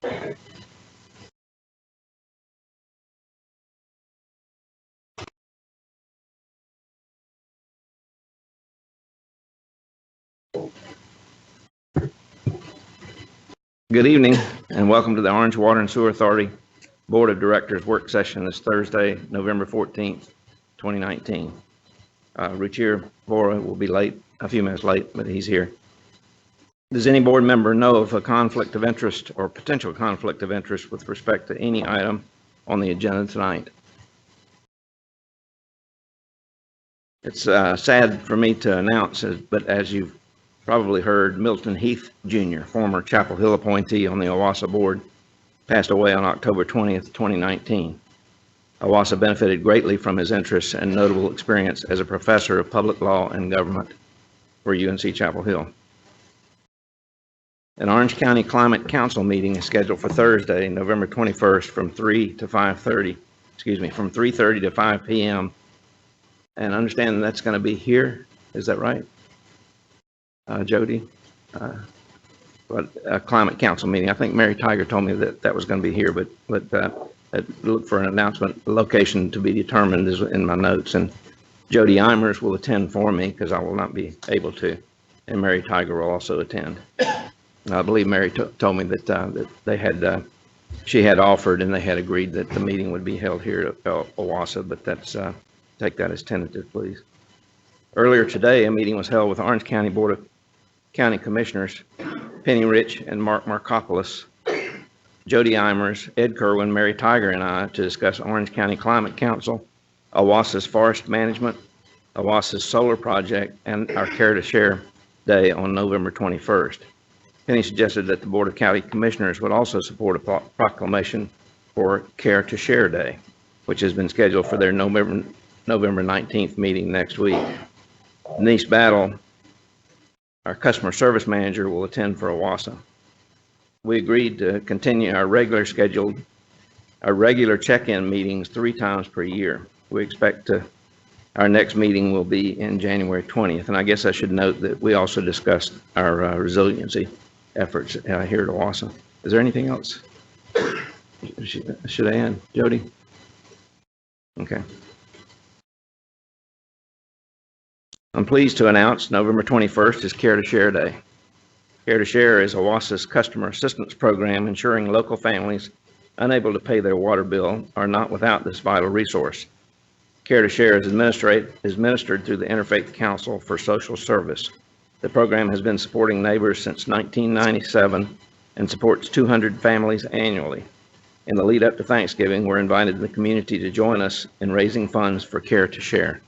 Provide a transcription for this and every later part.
Good evening and welcome to the Orange Water and Sewer Authority Board of Directors work session this Thursday, November 14th, 2019. Ruchir Vora will be late, a few minutes late, but he's here. Does any board member know of a conflict of interest or potential conflict of interest with respect to any item on the agenda tonight? It's sad for me to announce, but as you've probably heard, Milton Heath Jr., former Chapel Hill appointee on the OWASA board, passed away on October 20th, 2019. OWASA benefited greatly from his interests and notable experience as a professor of public law and government for UNC Chapel Hill. An Orange County Climate Council meeting is scheduled for Thursday, November 21st from 3:30 to 5 p.m. And understand that's going to be here. Is that right? Jody, but a climate council meeting. I think Mary Tiger told me that was going to be here, but look for an announcement. The location to be determined is in my notes, and Jody Eimers will attend for me because I will not be able to, and Mary Tiger will also attend. I believe Mary told me that they had she had offered and they had agreed that the meeting would be held here at OWASA, but that's take that as tentative, please. Earlier today, a meeting was held with Orange County Board of County Commissioners Penny Rich and Mark Markopoulos, Jody Eimers, Ed Kerwin, Mary Tiger, and I to discuss Orange County Climate Council, OWASA's forest management, OWASA's solar project, and our Care to Share Day on November 21st. Penny suggested that the Board of County Commissioners would also support a proclamation for Care to Share Day, which has been scheduled for their November 19th meeting next week. Denise Battle, our customer service manager, will attend for OWASA. We agreed to continue our regular check-in meetings 3 times per year. We expect our next meeting will be in January 20th. And I guess I should note that we also discussed our resiliency efforts here at OWASA. Is there anything else? Should I end, Jody? Okay. I'm pleased to announce November 21st is Care to Share Day. Care to Share is OWASA's customer assistance program ensuring local families unable to pay their water bill are not without this vital resource. Care to Share is administered through the Interfaith Council for Social Service. The program has been supporting neighbors since 1997 and supports 200 families annually. In the lead up to Thanksgiving, we're invited the community to join us in raising funds for Care to Share.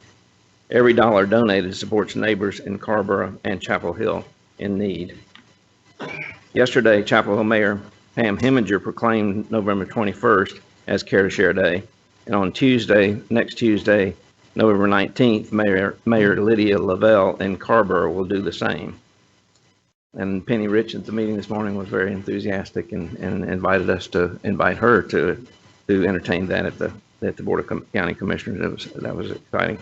Every dollar donated supports neighbors in Carrboro and Chapel Hill in need. Yesterday, Chapel Hill Mayor Pam Heminger proclaimed November 21st as Care to Share Day. And on next Tuesday, November 19th, Mayor Lydia Lavelle in Carrboro will do the same. And Penny Rich at the meeting this morning was very enthusiastic and invited us to invite her to entertain that at the Board of County Commissioners. That was exciting.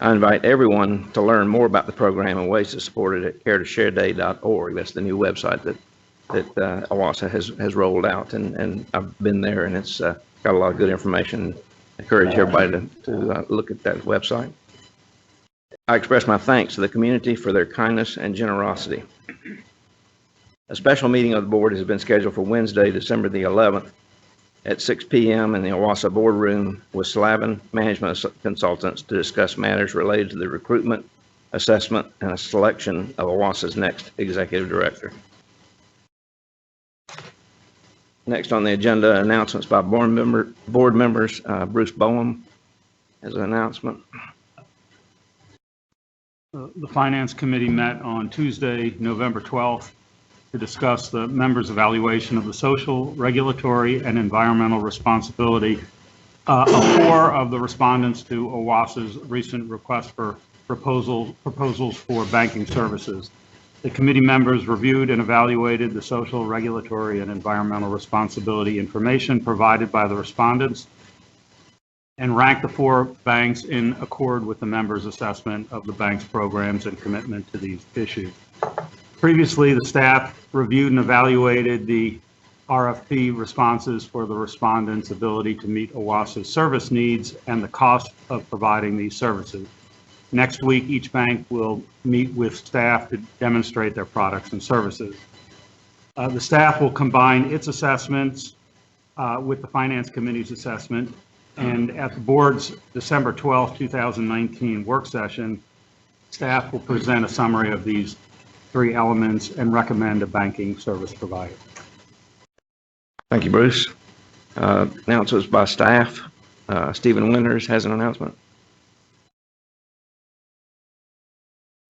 I invite everyone to learn more about the program and ways to support it at caretoshareday.org. That's the new website that OWASA has rolled out, and I've been there, and it's got a lot of good information. I encourage everybody to look at that website. I express my thanks to the community for their kindness and generosity. A special meeting of the board has been scheduled for Wednesday, December the 11th at 6 p.m. in the OWASA boardroom with Slavin Management Consultants to discuss matters related to the recruitment, assessment, and selection of OWASA's next executive director. Next on the agenda, announcements by board members. Bruce Bowen has an announcement. The Finance Committee met on Tuesday, November 12th, to discuss the members' evaluation of the social, regulatory, and environmental responsibility of 4 of the respondents to OWASA's recent request for proposals for banking services. The committee members reviewed and evaluated the social, regulatory, and environmental responsibility information provided by the respondents and ranked the 4 banks in accord with the members' assessment of the bank's programs and commitment to these issues. Previously, the staff reviewed and evaluated the RFP responses for the respondents' ability to meet OWASA's service needs and the cost of providing these services. Next week, each bank will meet with staff to demonstrate their products and services. The staff will combine its assessments with the Finance Committee's assessment, and at the board's December 12, 2019 work session, staff will present a summary of these three elements and recommend a banking service provider. Thank you, Bruce. Announcements by staff. Stephen Winters has an announcement.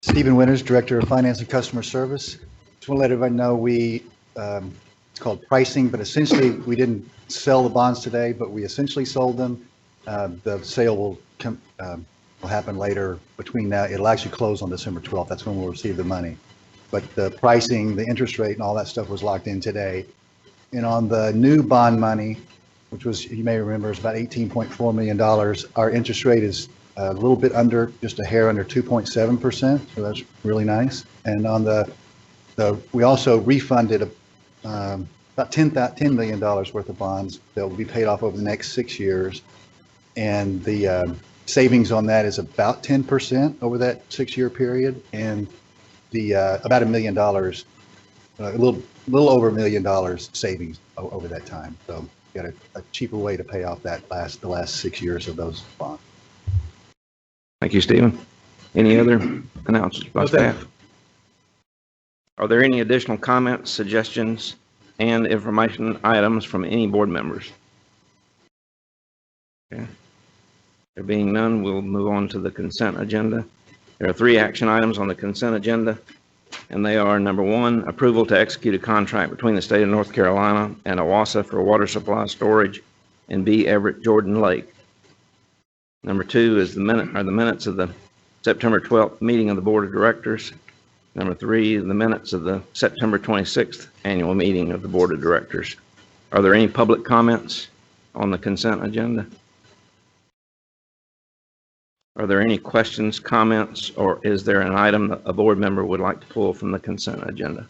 Stephen Winters, Director of Finance and Customer Service. Just want to let everybody know it's called pricing, but essentially we didn't sell the bonds today, but we essentially sold them. The sale will happen later. Between now, it'll actually close on December 12th. That's when we'll receive the money. But the pricing, the interest rate, and all that stuff was locked in today. And on the new bond money, which was, you may remember, is about $18.4 million, our interest rate is a little bit under, just a hair under 2.7%. So that's really nice. And on we also refunded about $10 million worth of bonds that will be paid off over the next 6 years. And the savings on that is about 10% over that 6-year period. And the about $1 million, a little over $1 million savings over that time. So we got a cheaper way to pay off the last 6 years of those bonds. Thank you, Stephen. Any other announcements by staff? Are there any additional comments, suggestions, and information items from any board members? Okay. There being none, we'll move on to the consent agenda. There are 3 action items on the consent agenda, and they are: number 1, approval to execute a contract between the state of North Carolina and OWASA for water supply storage in B. Everett Jordan Lake. Number 2 is the minutes of the September 12th meeting of the Board of Directors. Number 3, the minutes of the September 26th annual meeting of the Board of Directors. Are there any public comments on the consent agenda? Are there any questions, comments, or is there an item that a board member would like to pull from the consent agenda?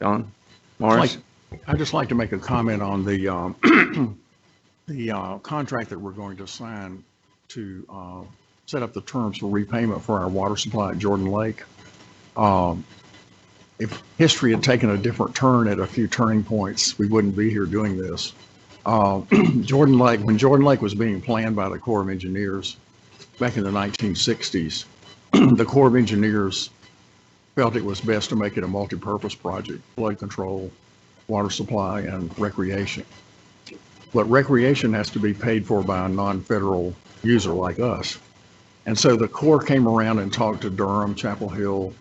John Morris? I'd just like to make a comment on the contract that we're going to sign to set up the terms for repayment for our water supply at Jordan Lake. If history had taken a different turn at a few turning points, we wouldn't be here doing this. When Jordan Lake was being planned by the Corps of Engineers back in the 1960s, the Corps of Engineers felt it was best to make it a multi-purpose project: flood control, water supply, and recreation. But recreation has to be paid for by a non-federal user like us. And so the Corps came around and talked to Durham, Chapel Hill,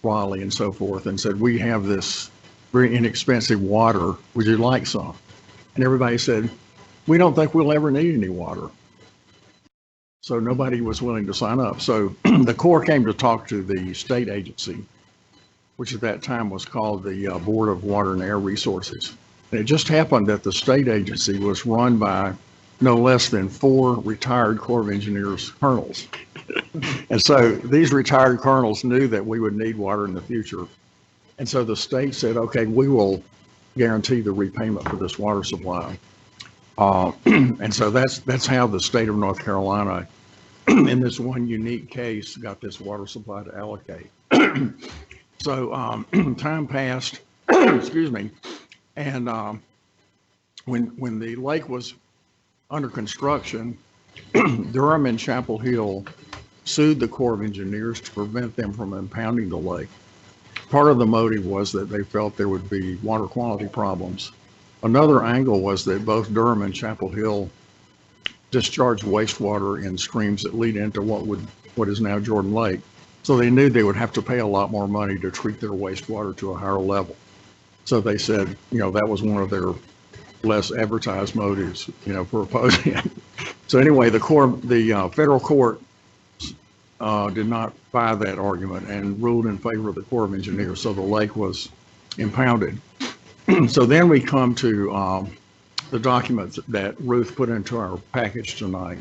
Raleigh, and so forth, and said, we have this very inexpensive water. Would you like some? And everybody said, we don't think we'll ever need any water. So nobody was willing to sign up. So the Corps came to talk to the state agency, which at that time was called the Board of Water and Air Resources. And it just happened that the state agency was run by no less than 4 retired Corps of Engineers colonels. And so these retired colonels knew that we would need water in the future. And so the state said, okay, we will guarantee the repayment for this water supply. And so that's how the state of North Carolina, in this one unique case, got this water supply to allocate. So time passed, excuse me, and when the lake was under construction, Durham and Chapel Hill sued the Corps of Engineers to prevent them from impounding the lake. Part of the motive was that they felt there would be water quality problems. Another angle was that both Durham and Chapel Hill discharged wastewater in streams that lead into what is now Jordan Lake. So they knew they would have to pay a lot more money to treat their wastewater to a higher level. So they said, that was one of their less advertised motives, for opposing it. So anyway, the federal court did not buy that argument and ruled in favor of the Corps of Engineers. So the lake was impounded. So then we come to the documents that Ruth put into our package tonight,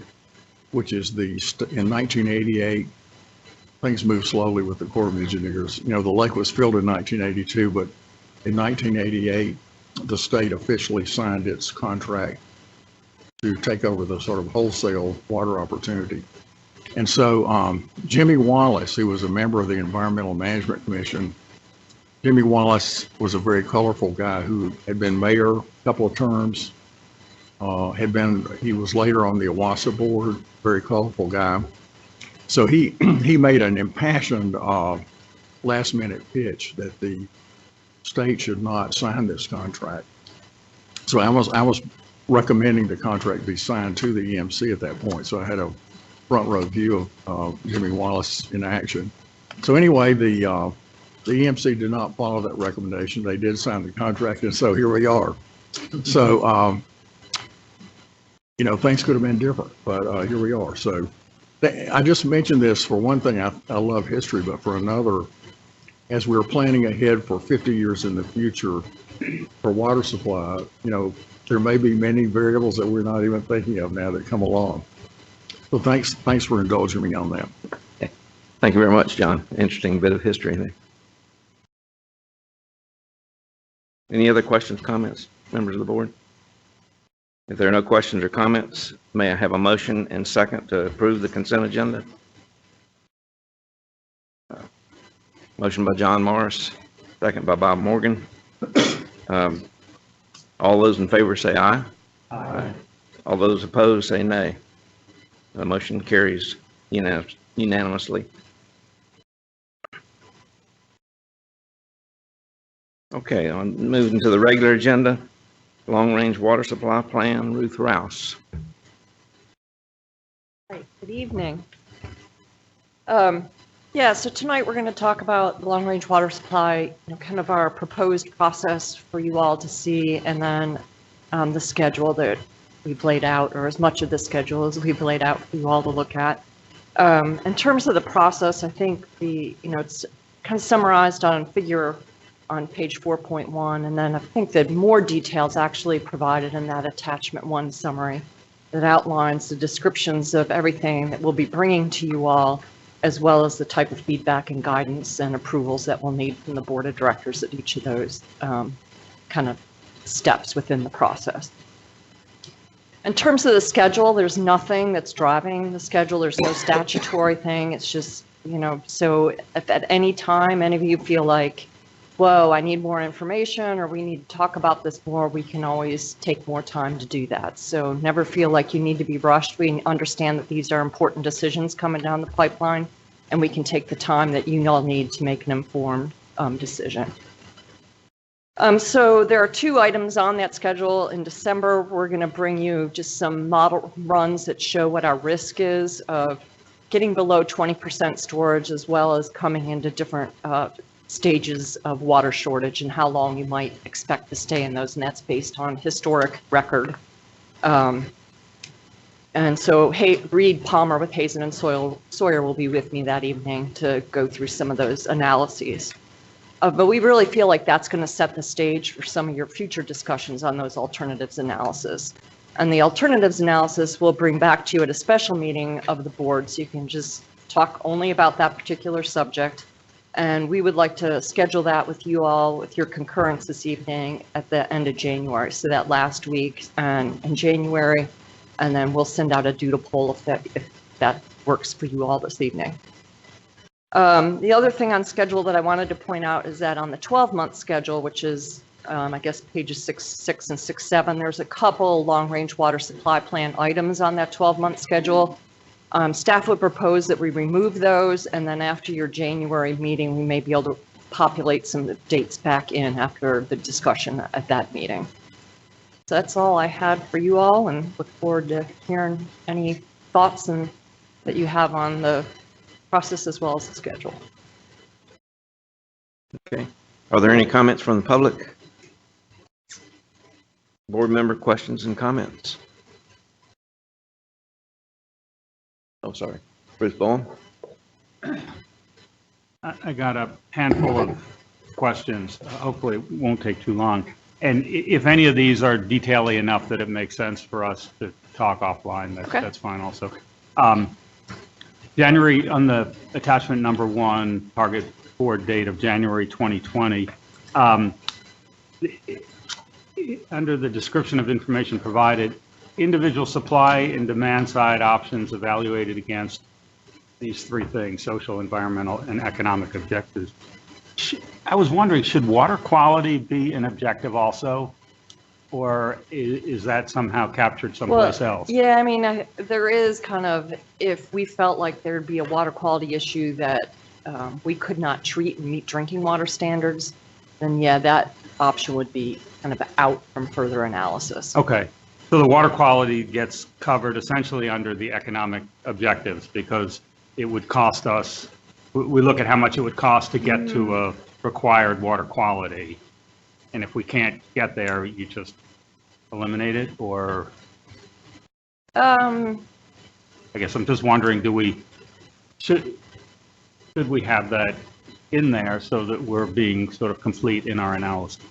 which is in 1988, things moved slowly with the Corps of Engineers. The lake was filled in 1982, but in 1988, the state officially signed its contract to take over the sort of wholesale water opportunity. And so Jimmy Wallace, who was a member of the Environmental Management Commission, Jimmy Wallace was a very colorful guy who had been mayor a couple of terms, he was later on the OWASA board, very colorful guy. So he made an impassioned last minute pitch that the state should not sign this contract. So I was recommending the contract be signed to the EMC at that point. So I had a front row view of Jimmy Wallace in action. So anyway, the EMC did not follow that recommendation. They did sign the contract, and so here we are. So, things could have been different, but here we are. So I just mentioned this for one thing. I love history, but for another, as we're planning ahead for 50 years in the future for water supply, there may be many variables that we're not even thinking of now that come along. So thanks for indulging me on that. Okay. Thank you very much, John. Interesting bit of history there. Any other questions, comments, members of the board? If there are no questions or comments, may I have a motion and second to approve the consent agenda? Motion by John Morris, second by Bob Morgan. All those in favor say aye. Aye. All those opposed say nay. The motion carries unanimously. Okay, moving to the regular agenda, long-range water supply plan, Ruth Rouse. Right, good evening. So tonight we're going to talk about the long-range water supply, kind of our proposed process for you all to see, and then the schedule that we've laid out, or as much of the schedule as we've laid out for you all to look at. In terms of the process, I think it's kind of summarized on page 4.1, and then I think that more details actually provided in that attachment 1 summary that outlines the descriptions of everything that we'll be bringing to you all, as well as the type of feedback and guidance and approvals that we'll need from the board of directors at each of those kind of steps within the process. In terms of the schedule, there's nothing that's driving the schedule. There's no statutory thing. It's just, so if at any time any of you feel like, whoa, I need more information, or we need to talk about this more, we can always take more time to do that. So never feel like you need to be rushed. We understand that these are important decisions coming down the pipeline, and we can take the time that you all need to make an informed decision. So there are 2 items on that schedule. In December, we're going to bring you just some model runs that show what our risk is of getting below 20% storage, as well as coming into different stages of water shortage and how long you might expect to stay in those, and that's based on historic record. And so Reed Palmer with Hazen and Sawyer will be with me that evening to go through some of those analyses. But we really feel like that's going to set the stage for some of your future discussions on those alternatives analysis. And the alternatives analysis we'll bring back to you at a special meeting of the board, so you can just talk only about that particular subject. And we would like to schedule that with you all, with your concurrence this evening at the end of January. So that last week in January, and then we'll send out a doodle poll if that works for you all this evening. The other thing on schedule that I wanted to point out is that on the 12-month schedule, which is, I guess, pages 6 and 6-7, there's a couple long-range water supply plan items on that 12-month schedule. Staff would propose that we remove those, and then after your January meeting, we may be able to populate some dates back in after the discussion at that meeting. So that's all I had for you all, and look forward to hearing any thoughts that you have on the process as well as the schedule. Okay. Are there any comments from the public? Board member questions and comments? Oh, sorry. Bruce Bowen? I got a handful of questions. Hopefully it won't take too long. And if any of these are detaily enough that it makes sense for us to talk offline, that's fine also. January, on the attachment number 1, target board date of January 2020, under the description of information provided, individual supply and demand side options evaluated against these three things, social, environmental, and economic objectives. I was wondering, should water quality be an objective also? Or is that somehow captured someplace else? Yeah, I mean, there is kind of, if we felt like there'd be a water quality issue that we could not treat and meet drinking water standards, then yeah, that option would be kind of out from further analysis. Okay, so the water quality gets covered essentially under the economic objectives because it would cost us, we look at how much it would cost to get to a required water quality. And if we can't get there, you just eliminate it, or? I guess I'm just wondering, should we have that in there so that we're being sort of complete in our analysis?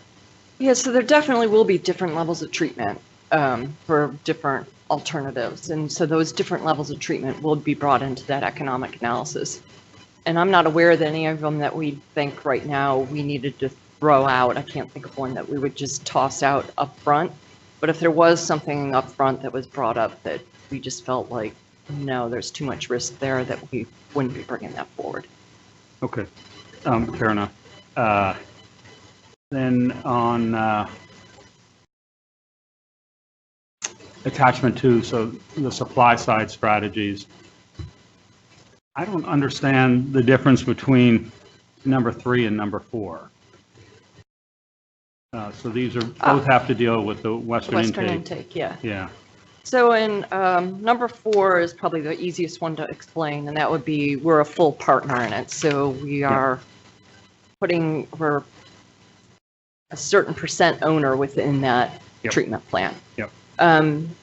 Yeah, so there definitely will be different levels of treatment for different alternatives. And so those different levels of treatment will be brought into that economic analysis. And I'm not aware of any of them that we think right now we needed to throw out. I can't think of one that we would just toss out up front. But if there was something up front that was brought up that we just felt like, no, there's too much risk there, that we wouldn't be bringing that forward. Okay, fair enough. Then on attachment 2, so the supply side strategies, I don't understand the difference between number 3 and number 4. So these are both have to deal with the Western intake. Yeah. Yeah. So in number 4 is probably the easiest one to explain, and that would be we're a full partner in it. So we are we're a certain percent owner within that treatment plant. Yep.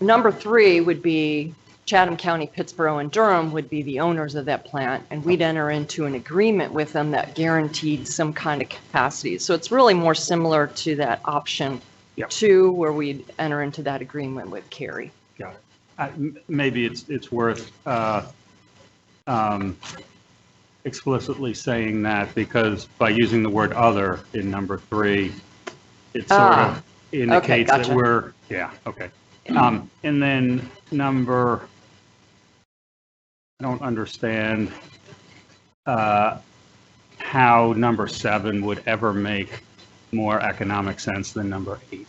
Number 3 would be Chatham County, Pittsboro, and Durham would be the owners of that plant, and we'd enter into an agreement with them that guaranteed some kind of capacity. So it's really more similar to that option 2, where we'd enter into that agreement with Cary. Got it. Maybe it's worth explicitly saying that, because by using the word other in number 3, it sort of indicates that we're, okay. And then I don't understand how number 7 would ever make more economic sense than number 8.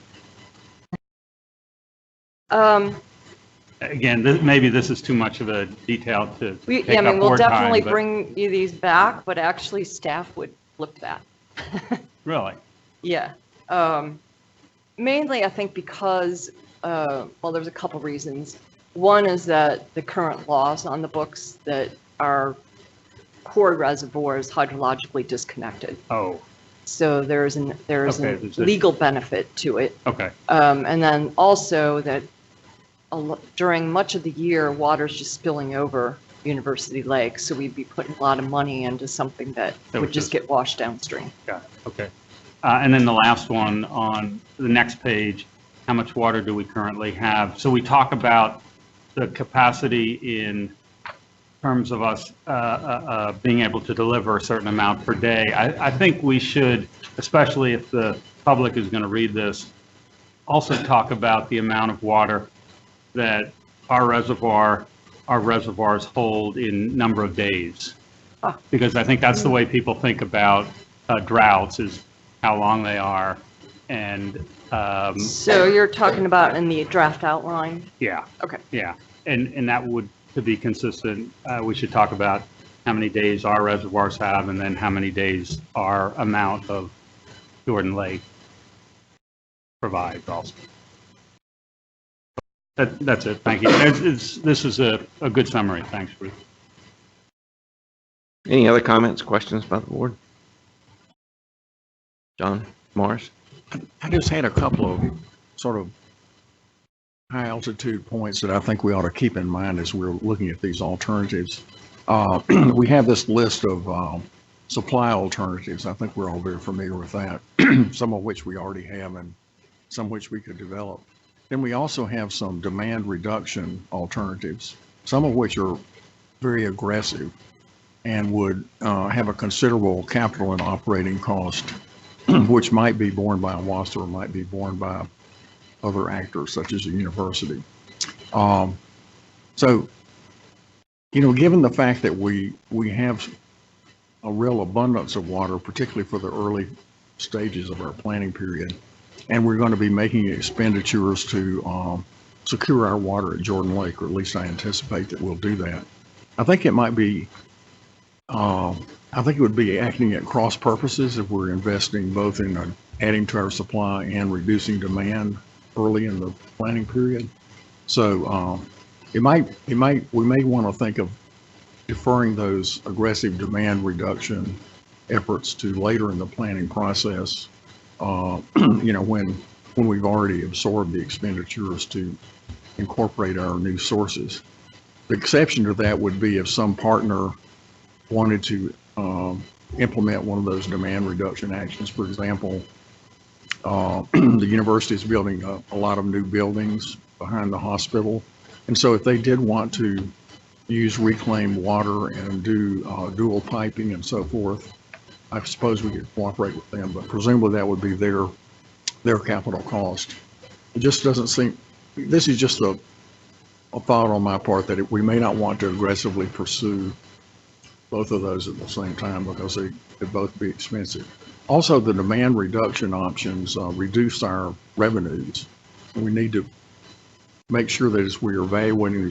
Again, maybe this is too much of a detail to take up we'll board definitely time, bring you these back, but actually staff would flip that. Really? Yeah. Mainly, I think because, well, there's a couple reasons. One is that the current laws on the books that our core reservoir is hydrologically disconnected. Oh. So there's a legal benefit to it. Okay. And then also that during much of the year, water's just spilling over University Lake. So we'd be putting a lot of money into something that would just get washed downstream. Yeah. Okay. And then the last one on the next page, how much water do we currently have? So we talk about the capacity in terms of us being able to deliver a certain amount per day. I think we should, especially if the public is going to read this, also talk about the amount of water that our reservoirs hold in number of days. Because I think that's the way people think about droughts, is how long they are. And so you're talking about in the draft outline? Yeah. Okay. Yeah. And that would, to be consistent, we should talk about how many days our reservoirs have, and then how many days our amount of Jordan Lake provides also. That's it. Thank you. This is a good summary. Thanks, Bruce. Any other comments, questions by the board? John Morris? I just had a couple of sort of high altitude points that I think we ought to keep in mind as we're looking at these alternatives. We have this list of supply alternatives. I think we're all very familiar with that, some of which we already have and some which we could develop. Then we also have some demand reduction alternatives, some of which are very aggressive and would have a considerable capital and operating cost which might be borne by OWASA or might be borne by other actors such as a university. So, given the fact that we have a real abundance of water, particularly for the early stages of our planning period, and we're going to be making expenditures to secure our water at Jordan Lake, or at least I anticipate that we'll do that. I think it might be, I think it would be acting at cross purposes if we're investing both in adding to our supply and reducing demand early in the planning period. So we may want to think of deferring those aggressive demand reduction efforts to later in the planning process, when we've already absorbed the expenditures to incorporate our new sources. The exception to that would be if some partner wanted to implement one of those demand reduction actions. For example, the university is building a lot of new buildings behind the hospital. And so if they did want to use reclaimed water and do dual piping and so forth, I suppose we could cooperate with them, but presumably that would be their capital cost. It just doesn't seem, this is just a thought on my part that we may not want to aggressively pursue both of those at the same time because they could both be expensive. Also, the demand reduction options reduce our revenues. And we need to make sure that as we're evaluating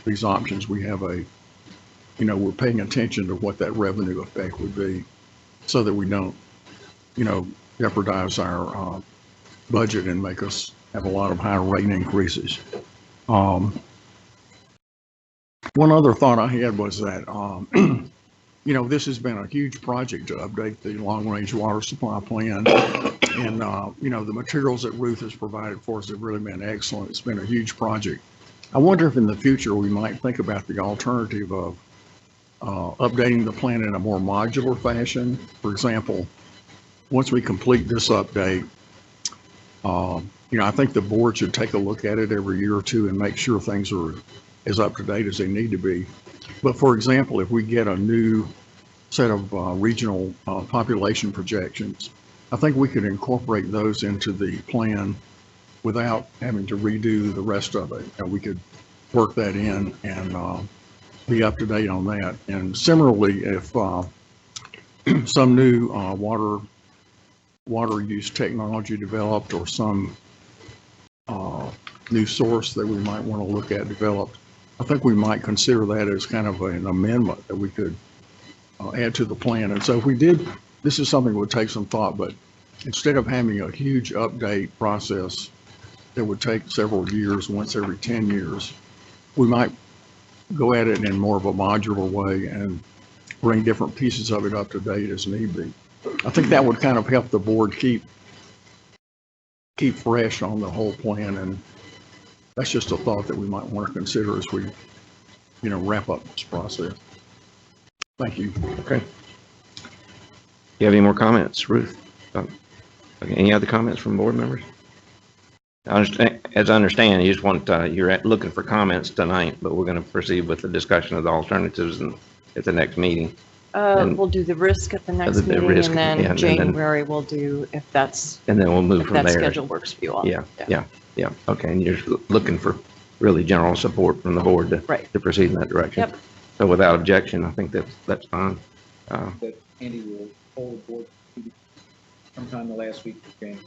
these options, we have we're paying attention to what that revenue effect would be so that we don't, jeopardize our budget and make us have a lot of high rate increases. One other thought I had was that, this has been a huge project to update the long-range water supply plan. And, the materials that Ruth has provided for us have really been excellent. It's been a huge project. I wonder if in the future we might think about the alternative of updating the plan in a more modular fashion. For example, once we complete this update, I think the board should take a look at it every year or two and make sure things are as up to date as they need to be. But for example, if we get a new set of regional population projections, I think we could incorporate those into the plan without having to redo the rest of it. We could work that in and be up to date on that. And similarly, if some new water use technology developed or some new source that we might want to look at developed, I think we might consider that as kind of an amendment that we could add to the plan. And so if we did, this is something that would take some thought, but instead of having a huge update process that would take several years, once every 10 years, we might go at it in more of a modular way and bring different pieces of it up to date as need be. I think that would kind of help the board keep fresh on the whole plan, and that's just a thought that we might want to consider as we, wrap up this process. Thank you. Okay. You have any more comments, Ruth? Okay. Any other comments from board members? As I understand, you just want, you're looking for comments tonight, but we're going to proceed with the discussion of the alternatives at the next meeting. We'll do the risk at the next meeting, and then January we'll do, if that's, and then we'll move if from that there. schedule works for you all. Yeah. Okay. And you're looking for really general support from the board to proceed in that direction. Yep. So without objection, I think that's fine. That Andy will hold board meeting sometime the last week of January.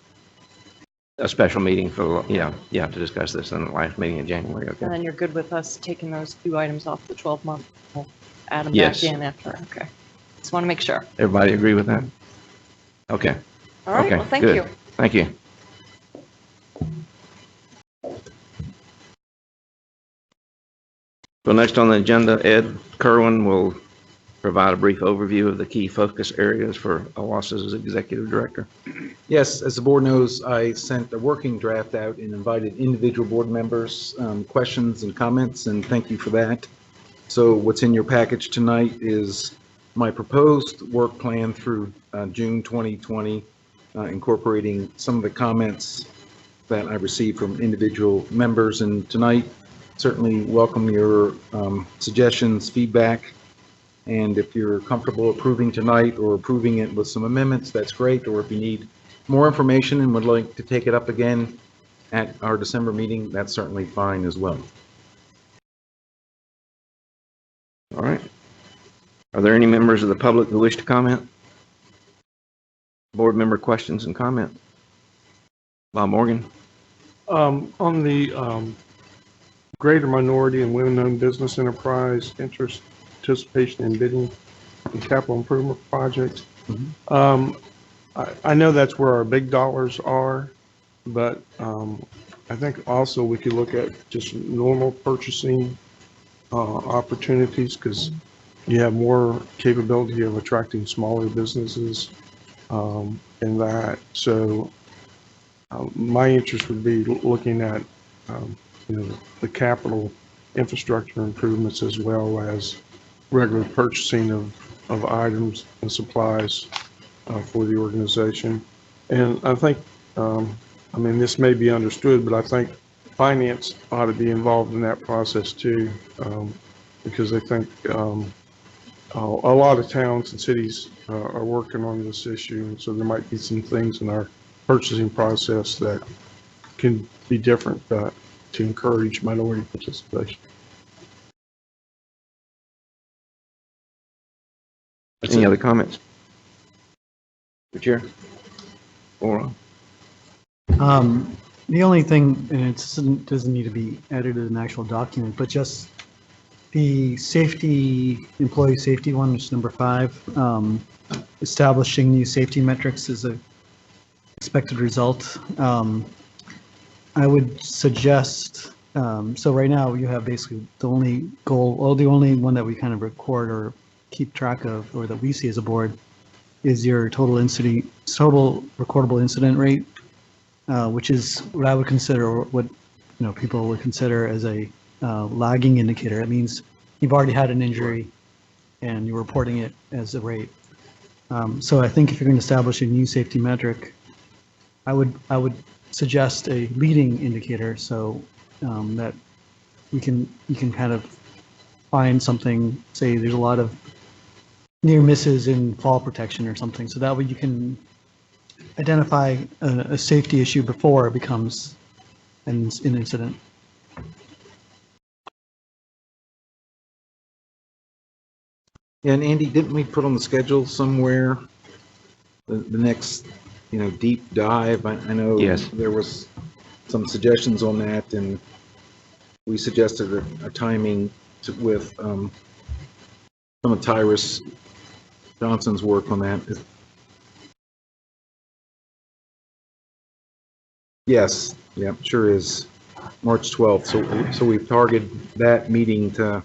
A special meeting for, to discuss this in the last meeting in January. Okay. And then you're good with us taking those two items off the 12-month? We'll add them Yes. back in after. Okay. Just want to make sure. Everybody agree with that? Okay. All right. Okay, Well, thank good. you. Thank you. So next on the agenda, Ed Kerwin will provide a brief overview of the key focus areas for OWASA's executive director. Yes, as the board knows, I sent a working draft out and invited individual board members, questions and comments, and thank you for that. So what's in your package tonight is my proposed work plan through June 2020, incorporating some of the comments that I received from individual members. And tonight, certainly welcome your suggestions, feedback. And if you're comfortable approving tonight or approving it with some amendments, that's great. Or if you need more information and would like to take it up again at our December meeting, that's certainly fine as well. All right. Are there any members of the public who wish to comment? Board member questions and comments? Bob Morgan? On the greater minority and women-owned business enterprise interest participation in bidding and capital improvement projects. I know that's where our big dollars are, but I think also we could look at just normal purchasing opportunities, because you have more capability of attracting smaller businesses in that. So my interest would be looking at the capital infrastructure improvements as well as regular purchasing of items and supplies for the organization. And I think, this may be understood, but I think finance ought to be involved in that process too, because I think a lot of towns and cities are working on this issue, and so there might be some things in our purchasing process that can be different to encourage minority participation. Any other comments? Mr. Chair? Or The only thing, and it doesn't need to be added as an actual document, but just the safety, employee safety one, which is number 5, establishing new safety metrics is a expected result. I would suggest, so right now you have basically the only goal, or the only one that we kind of record or keep track of, or that we see as a board, is your total recordable incident rate, which is what I would consider, or what people would consider as a lagging indicator. It means you've already had an injury and you're reporting it as a rate. So I think if you're going to establish a new safety metric, I would suggest a leading indicator, so that you can kind of find something, say there's a lot of near misses in fall protection or something, so that way you can identify a safety issue before it becomes an incident. And Andy, didn't we put on the schedule somewhere the next, deep dive? I know Yes. there was some suggestions on that, and we suggested a timing with some of Tyrus Johnson's work on that. Yes, yeah, sure is. March 12th. So we've targeted that meeting to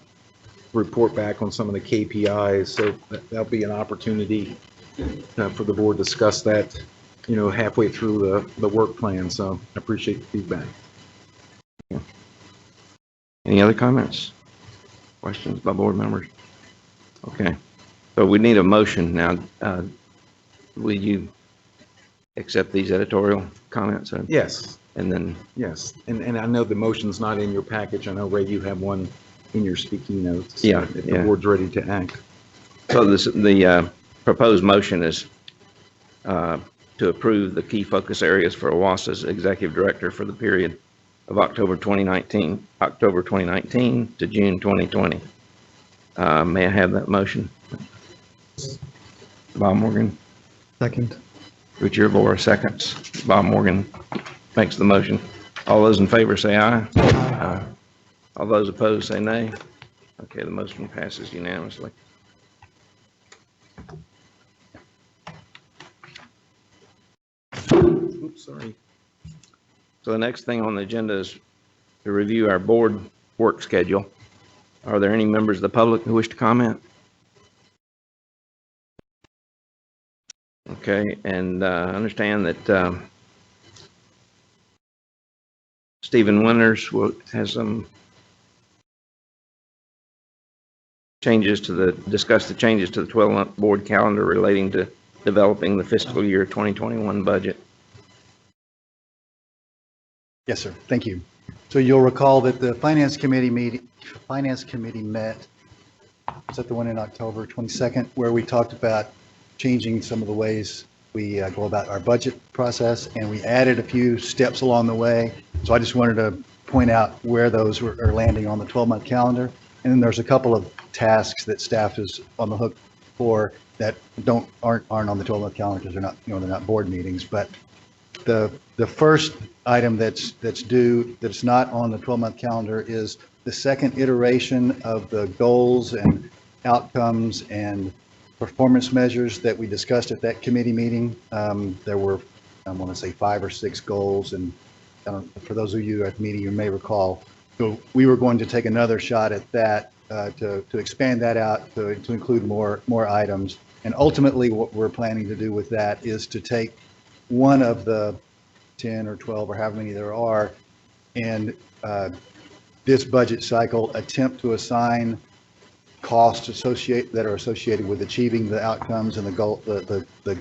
report back on some of the KPIs. So that'll be an opportunity for the board to discuss that, halfway through the work plan. So I appreciate the feedback. any other comments? Questions by board members? Okay. So we need a motion now. Will you accept these editorial comments? Yes. And then, Yes, and I know the motion's not in your package. I know, Ray, you have one in your speaking notes. Yeah, If yeah. the board's ready to act. so the proposed motion is to approve the key focus areas for OWASA's executive director for the period of October 2019 to June 2020. May I have that motion? Bob Morgan, Second. Richard Vora seconds. Bob Morgan makes the motion. All those in favor say aye. Aye. All those opposed say nay. Okay, the motion passes unanimously. Oops, sorry. So the next thing on the agenda is to review our board work schedule. Are there any members of the public who wish to comment? Okay, and I understand that Stephen Winters has some changes to discuss the changes to the 12-month board calendar relating to developing the fiscal year 2021 budget. Yes, sir. Thank you. So you'll recall that the Finance Committee met is that the one in October 22nd, where we talked about changing some of the ways we go about our budget process, and we added a few steps along the way. So I just wanted to point out where those are landing on the 12-month calendar. And then there's a couple of tasks that staff is on the hook for that aren't on the 12-month calendar because they're not, they're not board meetings. But the first item that's due, that's not on the 12-month calendar, is the second iteration of the goals and outcomes and performance measures that we discussed at that committee meeting. There were, I want to say, 5 or 6 goals, and for those of you at the meeting, you may recall, so we were going to take another shot at that to expand that out to include more items. And ultimately, what we're planning to do with that is to take one of the 10 or 12 or however many there are, and this budget cycle attempt to assign costs that are associated with achieving the outcomes and the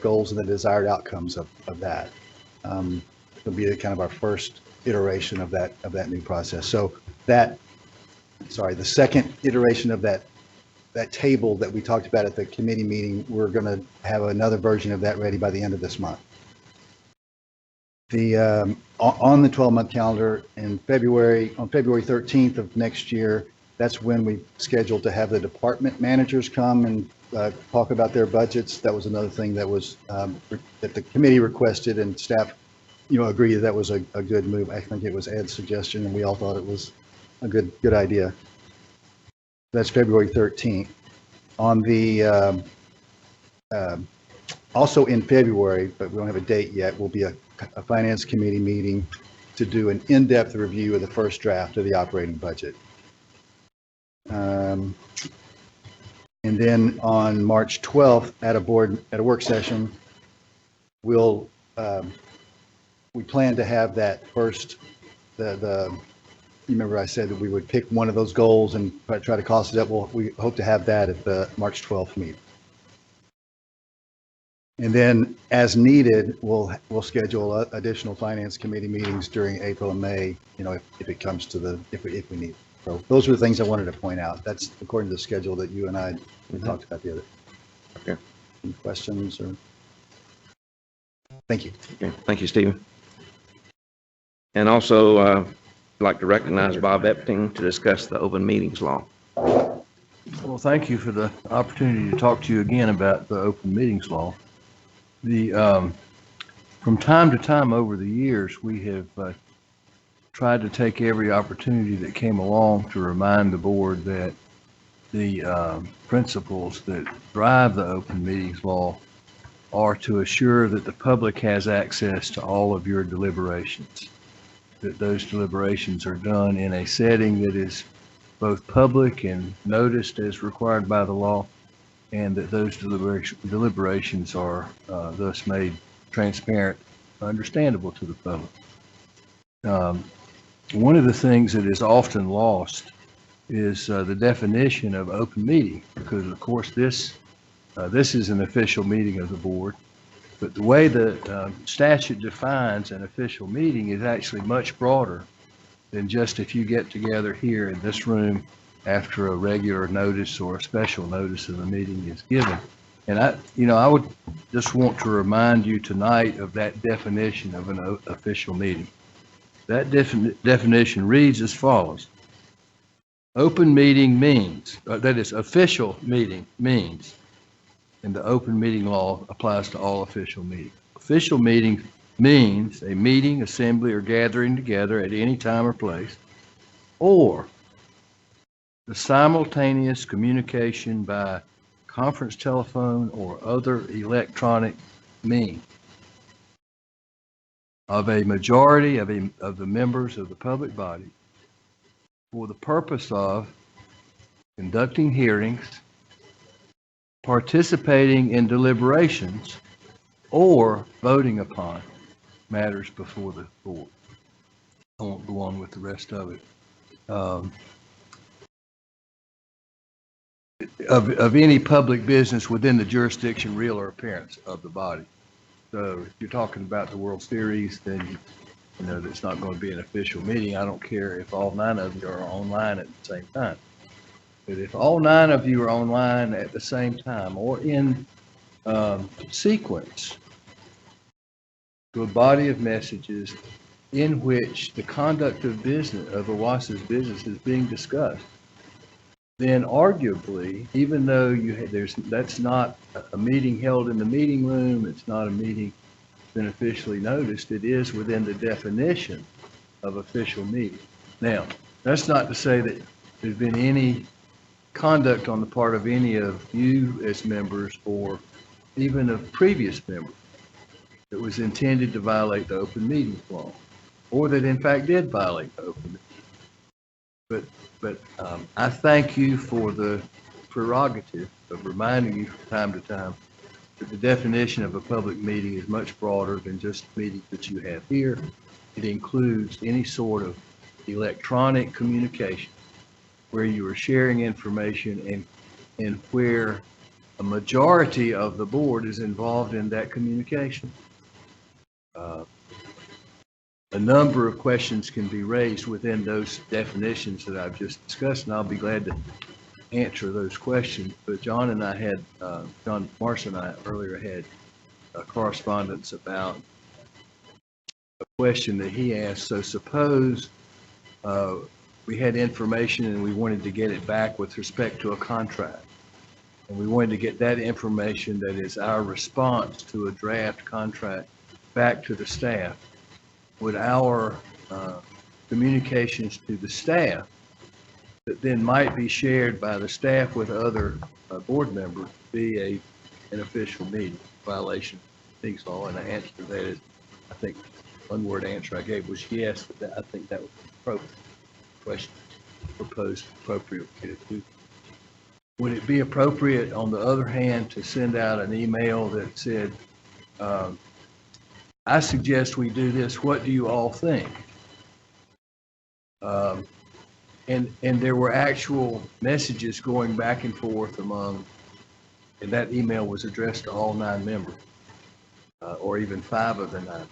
goals and the desired outcomes of that. It'll be kind of our first iteration of that new process. So the second iteration of that table that we talked about at the committee meeting, we're going to have another version of that ready by the end of this month. On the 12-month calendar on February 13th of next year, that's when we scheduled to have the department managers come and talk about their budgets. That was another thing that was that the committee requested, and staff, agreed that was a good move. I think it was Ed's suggestion, and we all thought it was a good idea. That's February 13th. On the also in February, but we don't have a date yet, will be a finance committee meeting to do an in-depth review of the first draft of the operating budget. And then on March 12th at a work session, we plan to have that first, you remember I said that we would pick one of those goals and try to cost it up. Well, we hope to have that at the March 12th meeting. And then as needed, we'll schedule additional finance committee meetings during April and May, if it comes to if we need. So those are the things I wanted to point out. That's according to the schedule that you and I talked about the other. Okay. Any questions or? Thank you. Okay. Thank you, Stephen. And also, I'd like to recognize Bob Epting to discuss the open meetings law. Well, thank you for the opportunity to talk to you again about the open meetings law. From time to time over the years, we have tried to take every opportunity that came along to remind the board that the principles that drive the open meetings law are to assure that the public has access to all of your deliberations, that those deliberations are done in a setting that is both public and noticed as required by the law, and that those deliberations are thus made transparent, understandable to the public. One of the things that is often lost is the definition of open meeting, because of course this is an official meeting of the board, but the way the statute defines an official meeting is actually much broader than just if you get together here in this room after a regular notice or a special notice of the meeting is given. And I would just want to remind you tonight of that definition of an official meeting. That definition reads as follows. Open meeting means, that is, official meeting means, and the open meeting law applies to all official meetings. Official meeting means a meeting, assembly, or gathering together at any time or place, or the simultaneous communication by conference telephone or other electronic means of a majority of the members of the public body for the purpose of conducting hearings, participating in deliberations, or voting upon matters before the board. I won't go on with the rest of it. Of any public business within the jurisdiction, real or appearance of the body. So if you're talking about the World Series, then you know that's not going to be an official meeting. I don't care if all 9 of you are online at the same time. But if all 9 of you are online at the same time or in sequence to a body of messages in which the conduct of business, of OWASA's business is being discussed, then arguably, even though that's not a meeting held in the meeting room, it's not a meeting been officially noticed, it is within the definition of official meeting. Now, that's not to say that there's been any conduct on the part of any of you as members or even of previous members that was intended to violate the open meeting law, or that in fact did violate the open meeting. But I thank you for the prerogative of reminding you from time to time that the definition of a public meeting is much broader than just the meetings that you have here. It includes any sort of electronic communication where you are sharing information and where a majority of the board is involved in that communication. A number of questions can be raised within those definitions that I've just discussed, and I'll be glad to answer those questions. But John Marsh and I earlier had a correspondence about a question that he asked. So suppose we had information and we wanted to get it back with respect to a contract. And we wanted to get that information that is our response to a draft contract back to the staff. Would our communications to the staff that then might be shared by the staff with other board members be an official meeting violation of Peace law? And the answer to that is, I think one word answer I gave was yes, but I think that was appropriate. Question proposed appropriate. Would it be appropriate, on the other hand, to send out an email that said, I suggest we do this, what do you all think? And there were actual messages going back and forth and that email was addressed to all 9 members, or even 5 of the 9.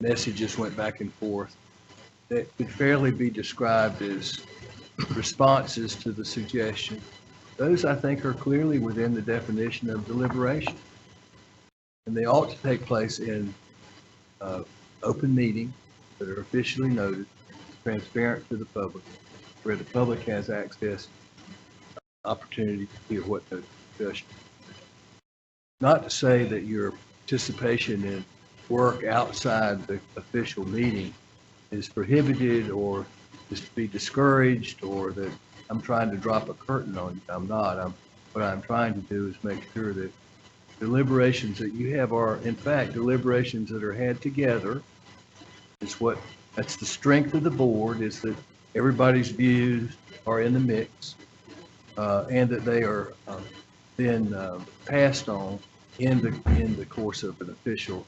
Messages went back and forth that could fairly be described as responses to the suggestion. Those, I think, are clearly within the definition of deliberation. And they ought to take place in open meetings that are officially noted, transparent to the public, where the public has access, opportunity to hear what the discussion. Not to say that your participation in work outside the official meeting is prohibited or is to be discouraged, or that I'm trying to drop a curtain on you. I'm not. What I'm trying to do is make sure that deliberations that you have are, in fact, deliberations that are had together. That's the strength of the board, is that everybody's views are in the mix, and that they are then passed on in the course of an official.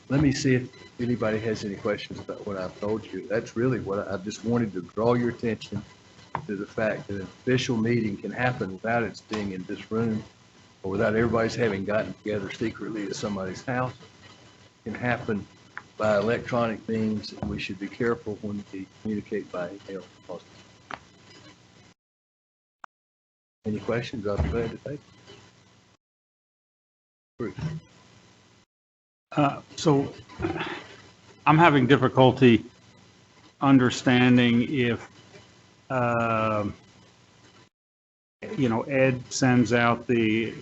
Let me see if anybody has any questions about what I've told you. That's really what I just wanted to draw your attention to, the fact that an official meeting can happen without it being in this room, or without everybody's having gotten together secretly at somebody's house. It can happen by electronic means, and we should be careful when we communicate by email. Any questions? I'll be glad to take. Bruce. So I'm having difficulty understanding if, Ed sends out the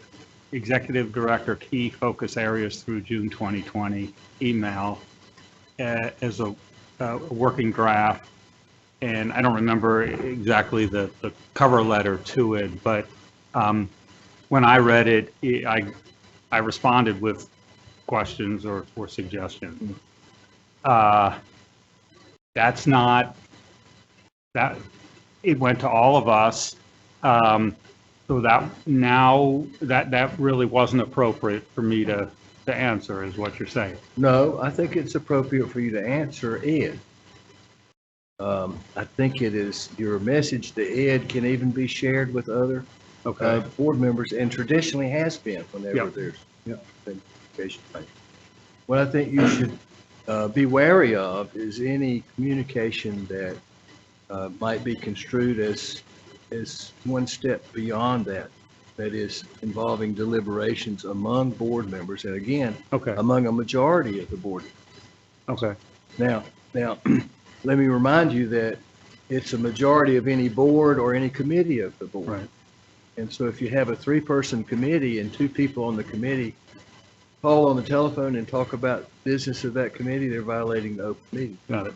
executive director key focus areas through June 2020 email as a working draft. And I don't remember exactly the cover letter to it, but when I read it, I responded with questions or suggestions. That's not, that it went to all of us. So that now that really wasn't appropriate for me to answer, is what you're saying. No, I think it's appropriate for you to answer Ed. I think it is, your message to Ed can even be shared with other board members, and traditionally has been whenever there's communication. What I think you should be wary of is any communication that might be construed as one step beyond that. That is involving deliberations among board members, and again, Okay, among a majority of the board. okay, Now, let me remind you that it's a majority of any board or any committee of the board. right. And so if you have a 3-person committee and 2 people on the committee call on the telephone and talk about business of that committee, they're violating the open meeting. Got it.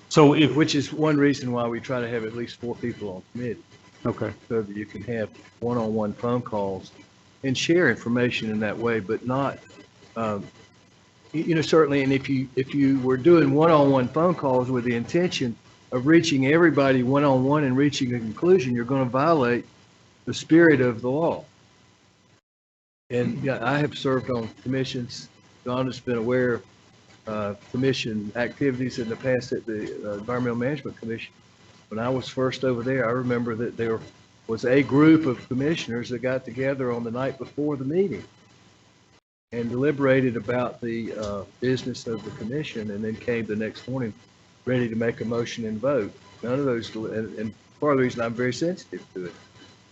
So if, Which is one reason why we try to have at least 4 people on committee, okay, so that you can have one-on-one phone calls and share information in that way, but not, certainly, and if you were doing one-on-one phone calls with the intention of reaching everybody one-on-one and reaching a conclusion, you're going to violate the spirit of the law. And yeah, I have served on commissions. Don has been aware of commission activities in the past at the Environmental Management Commission. When I was first over there, I remember that there was a group of commissioners that got together on the night before the meeting and deliberated about the business of the commission, and then came the next morning ready to make a motion and vote. None of those, and part of the reason I'm very sensitive to it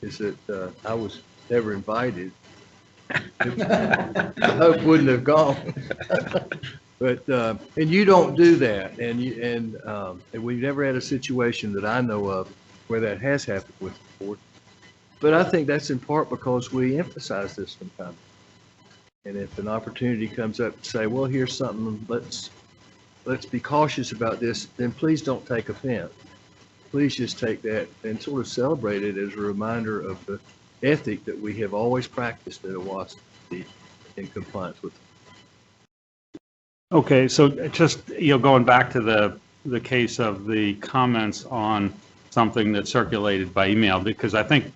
is that I was never invited. I hope wouldn't have gone. But, and you don't do that, and we've never had a situation that I know of where that has happened with the board. But I think that's in part because we emphasize this sometimes. And if an opportunity comes up to say, well, here's something, let's be cautious about this, then please don't take offense. Please just take that and sort of celebrate it as a reminder of the ethic that we have always practiced at OWASA in compliance with. okay, so just, going back to the case of the comments on something that circulated by email, because I think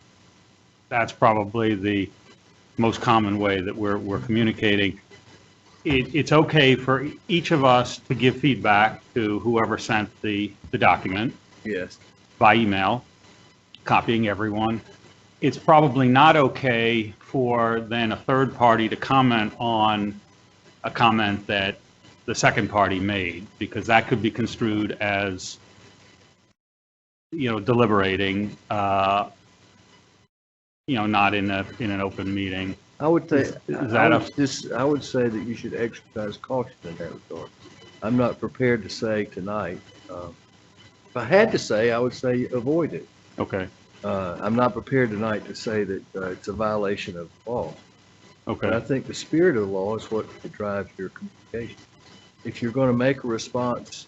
that's probably the most common way that we're communicating. It's okay for each of us to give feedback to whoever sent the document Yes. by email, copying everyone. It's probably not okay for then a third party to comment on a comment that the second party made, because that could be construed as, deliberating, not in an open meeting. I would say, Is that I would say that you should exercise caution in that regard. I'm not prepared to say tonight. If I had to say, I would say avoid it. Okay, I'm not prepared tonight to say that it's a violation of the law. But I okay, think the spirit of the law is what drives your communication. If you're going to make a response,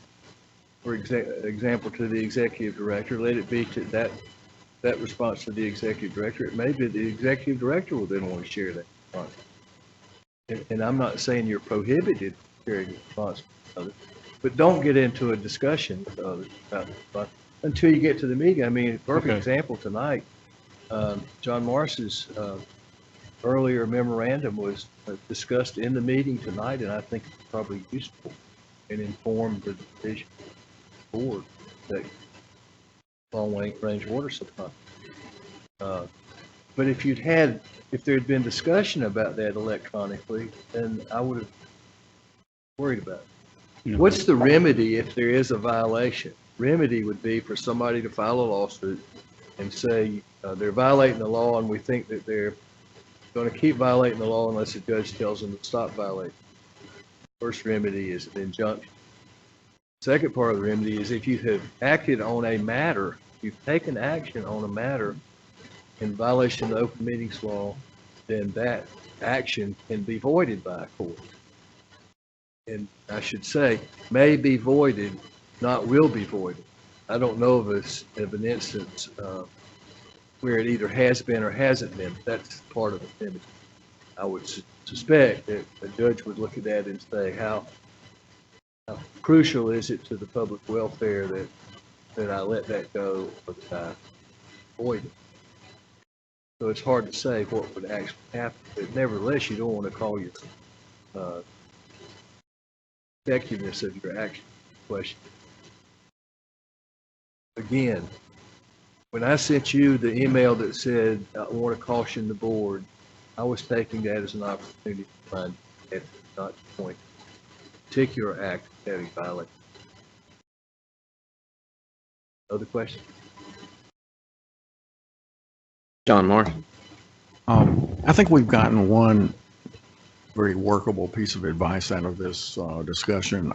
for example, to the executive director, let it be to that response to the executive director. It may be the executive director will then want to share that response. And I'm not saying you're prohibited from sharing the response with others, but don't get into a discussion with others about the response until you get to the meeting. I mean, a perfect Okay. example tonight, John Morris's earlier memorandum was discussed in the meeting tonight, and I think it's probably useful and informed the decision of the board that long-range water supply. But if there had been discussion about that electronically, then I would have worried about it. What's the remedy if there is a violation? Remedy would be for somebody to file a lawsuit and say they're violating the law, and we think that they're going to keep violating the law unless the judge tells them to stop violating. First remedy is an injunction. Second part of the remedy is if you have acted on a matter, you've taken action on a matter in violation of the open meetings law, then that action can be voided by a court. And I should say, may be voided, not will be voided. I don't know of an instance where it either has been or hasn't been. That's part of the remedy. I would suspect that a judge would look at that and say, how crucial is it to the public welfare that I let that go or that I void it? So it's hard to say what would actually happen, but nevertheless, you don't want to call your effectiveness of your action question. Again, when I sent you the email that said, I want to caution the board, I was taking that as an opportunity to find that not to point a particular act having violated. Other questions? John Morris. I think we've gotten one very workable piece of advice out of this discussion.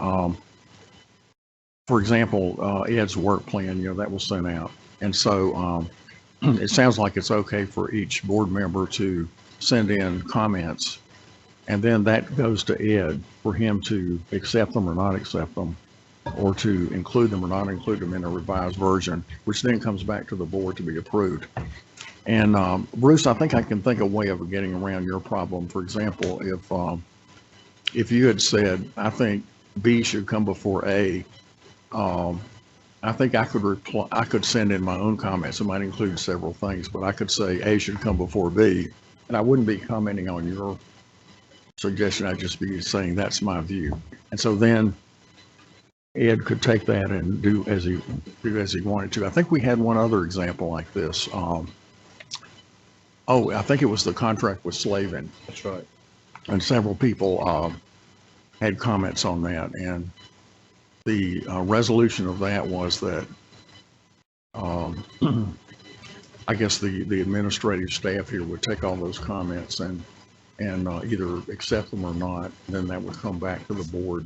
For example, Ed's work plan, that was sent out. And so it sounds like it's okay for each board member to send in comments. And then that goes to Ed for him to accept them or not accept them, or to include them or not include them in a revised version, which then comes back to the board to be approved. And Bruce, I think I can think of a way of getting around your problem. For example, if you had said, I think B should come before A, I think I could send in my own comments. It might include several things, but I could say A should come before B, and I wouldn't be commenting on your suggestion. I'd just be saying that's my view. And so then Ed could take that and do as he wanted to. I think we had one other example like this. I think it was the contract with Slavin. That's right. And several people had comments on that. And the resolution of that was that I guess the administrative staff here would take all those comments and either accept them or not. And then that would come back to the board.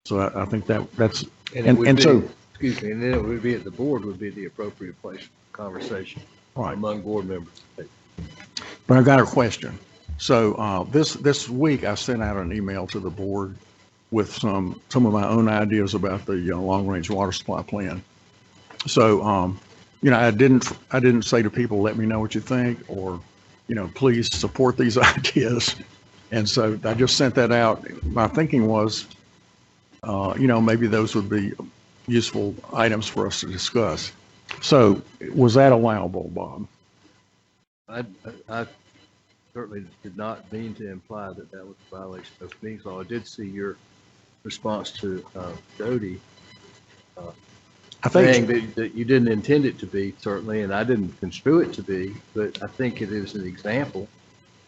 So I think that's and so excuse me, and then it would be at the board would be the appropriate place for conversation among board members. But I've got a question. So this week I sent out an email to the board with some of my own ideas about the long-range water supply plan. So I didn't say to people, let me know what you think, or please support these ideas. And so I just sent that out. My thinking was, maybe those would be useful items for us to discuss. So was that allowable, Bob? I certainly did not mean to imply that was a violation of meetings law. I did see your response to Jody saying that you didn't intend it to be, certainly, and I didn't construe it to be, but I think it is an example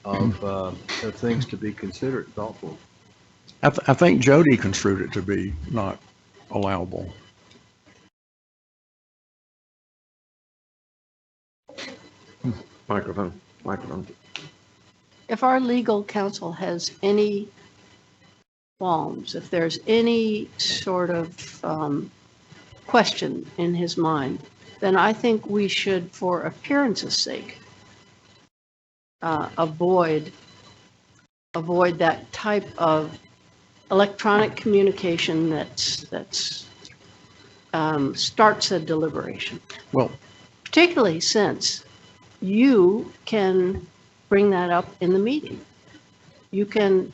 of things to be considered thoughtful. I think Jody construed it to be not allowable. Microphone. If our legal counsel has any qualms, if there's any sort of question in his mind, then I think we should, for appearance's sake, avoid that type of electronic communication that starts a deliberation. Well, particularly since you can bring that up in the meeting. You can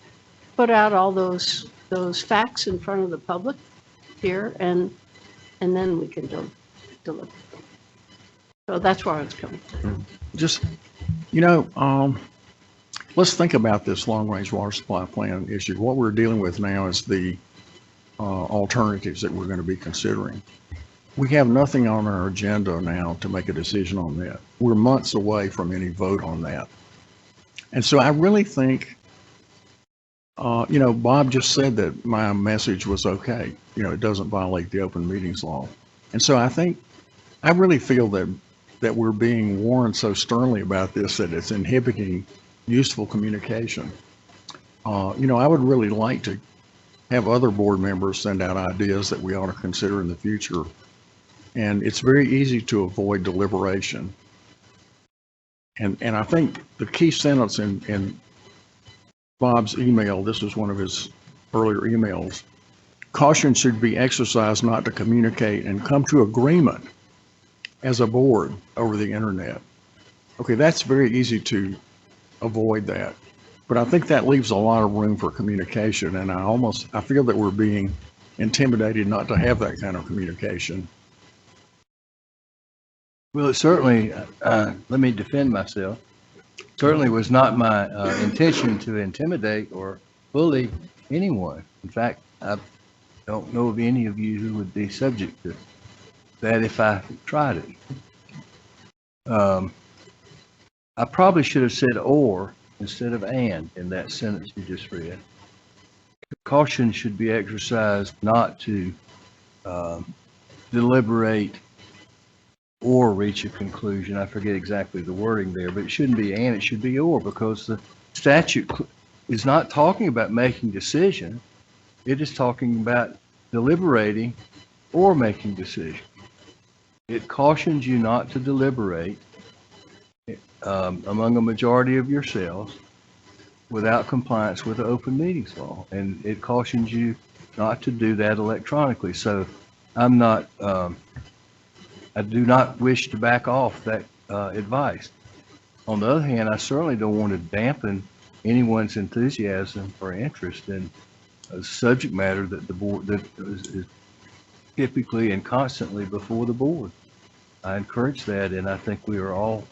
put out all those facts in front of the public here, and then we can deliver. So that's where I was coming from. Just, let's think about this long-range water supply plan issue. What we're dealing with now is the alternatives that we're going to be considering. We have nothing on our agenda now to make a decision on that. We're months away from any vote on that. And so I really think, Bob just said that my message was okay. It doesn't violate the open meetings law. And so I really feel that we're being warned so sternly about this that it's inhibiting useful communication. I would really like to have other board members send out ideas that we ought to consider in the future. And it's very easy to avoid deliberation. And I think the key sentence in Bob's email, this was one of his earlier emails, caution should be exercised not to communicate and come to agreement as a board over the internet. Okay, that's very easy to avoid that. But I think that leaves a lot of room for communication, and I feel that we're being intimidated not to have that kind of communication. Well, it certainly, let me defend myself, certainly was not my intention to intimidate or bully anyone. In fact, I don't know of any of you who would be subject to that if I tried it. I probably should have said or instead of and in that sentence you just read. Caution should be exercised not to deliberate or reach a conclusion. I forget exactly the wording there, but it shouldn't be and, it should be or, because the statute is not talking about making decision. It is talking about deliberating or making decision. It cautions you not to deliberate among a majority of yourselves without compliance with the open meetings law. And it cautions you not to do that electronically. So I'm not, I do not wish to back off that advice. On the other hand, I certainly don't want to dampen anyone's enthusiasm or interest in a subject matter that the board, that is typically and constantly before the board. I encourage that, and I think we are all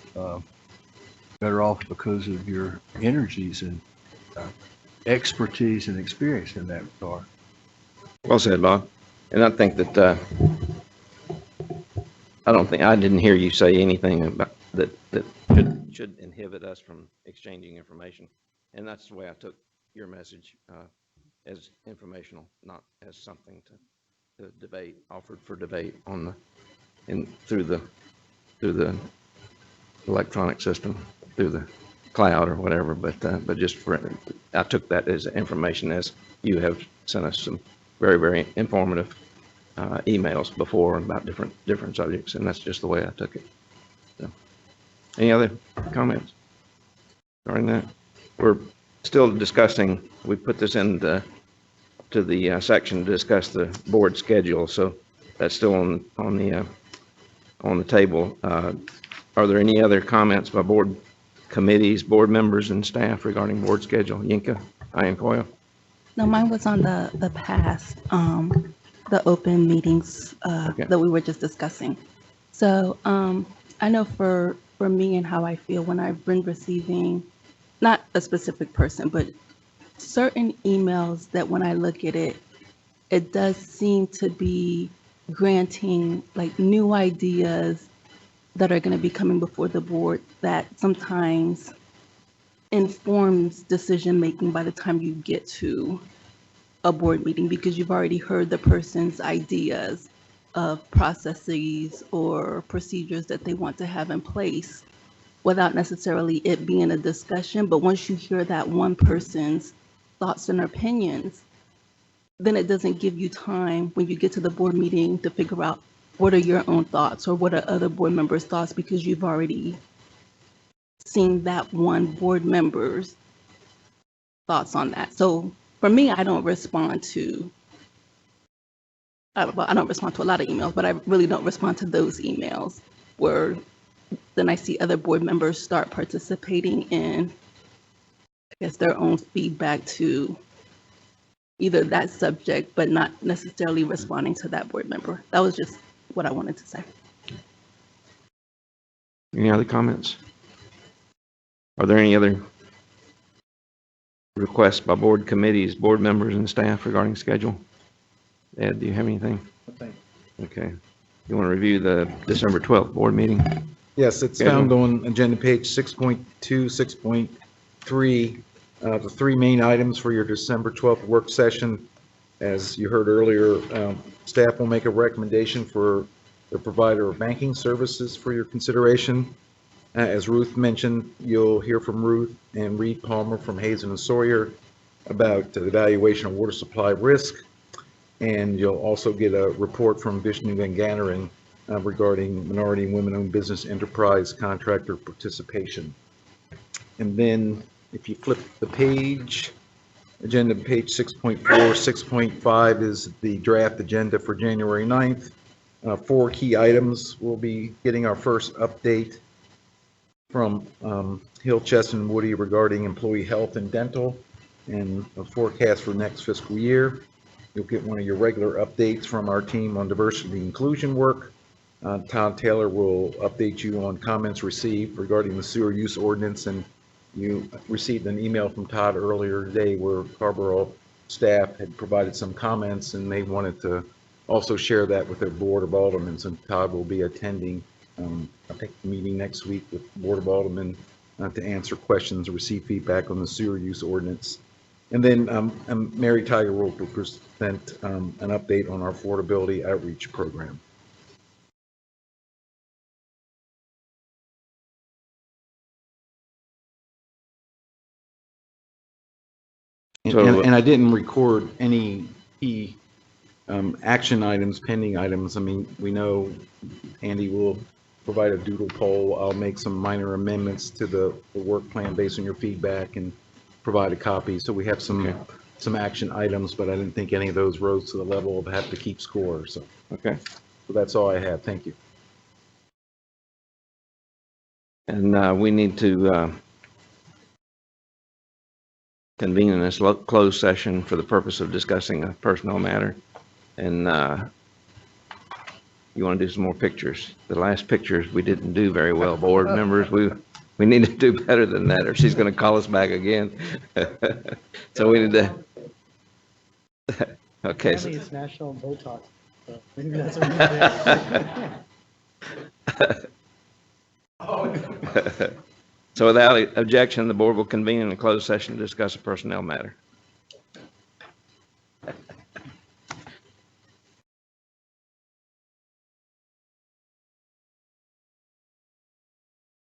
better off because of your energies and expertise and experience in that regard. Well said, Bob. And I think that, I didn't hear you say anything about that should inhibit us from exchanging information. And that's the way I took your message, as informational, not as something to debate, offered for debate through the electronic system, through the cloud or whatever. But just I took that as information, as you have sent us some very, very informative emails before about different subjects, and that's just the way I took it. So, any other comments regarding that? We're still discussing. We put this into the section to discuss the board schedule, so that's still on the table. Are there any other comments by board committees, board members, and staff regarding board schedule? Yinka, Iancoyo? No, mine was on the past, the open meetings Okay. that we were just discussing. So I know for me and how I feel when I've been receiving, not a specific person, but certain emails that when I look at it, it does seem to be granting like new ideas that are going to be coming before the board that sometimes informs decision making by the time you get to a board meeting, because you've already heard the person's ideas of processes or procedures that they want to have in place without necessarily it being a discussion. But once you hear that one person's thoughts and opinions, then it doesn't give you time when you get to the board meeting to figure out what are your own thoughts or what are other board members' thoughts, because you've already seen that one board member's thoughts on that. So for me, I don't respond to, well, I don't respond to a lot of emails, but I really don't respond to those emails where then I see other board members start participating in, I guess, their own feedback to either that subject, but not necessarily responding to that board member. That was just what I wanted to say. Any other comments? Are there any other requests by board committees, board members, and staff regarding schedule? Ed, do you have anything? Okay. You want to review the December 12th board meeting? Yes, it's found on agenda page 6.2, 6.3, the three main items for your December 12th work session. As you heard earlier, staff will make a recommendation for the provider of banking services for your consideration. As Ruth mentioned, you'll hear from Ruth and Reed Palmer from Hazen and Sawyer about the evaluation of water supply risk. And you'll also get a report from Vishnu Van Ganneren regarding minority and women-owned business enterprise contractor participation. And then if you flip the page, agenda page 6.4, 6.5 is the draft agenda for January 9th. 4 key items. We'll be getting our first update from Hill, Chest, and Woody regarding employee health and dental and a forecast for next fiscal year. You'll get one of your regular updates from our team on diversity and inclusion work. Todd Taylor will update you on comments received regarding the sewer use ordinance, and you received an email from Todd earlier today where Carrboro staff had provided some comments and they wanted to also share that with their board of aldermen. And Todd will be attending I think the meeting next week with Board of Aldermen to answer questions or receive feedback on the sewer use ordinance. And then Mary Tiger will present an update on our affordability outreach program. And I didn't record any key action items, pending items. I mean, we know Andy will provide a doodle poll. I'll make some minor amendments to the work plan based on your feedback and provide a copy. So we have some action items, but I didn't think any of those rose to the level of have to keep score. So that's all I have. Thank you. And we need to convene in this closed session for the purpose of discussing a personnel matter. And you want to do some more pictures? The last pictures we didn't do very well, board members. We need to do better than that, or she's going to call us back again. So we need to. Okay. Apparently it's National Botox. So maybe that's what we do. So without objection, the board will convene in a closed session to discuss a personnel matter.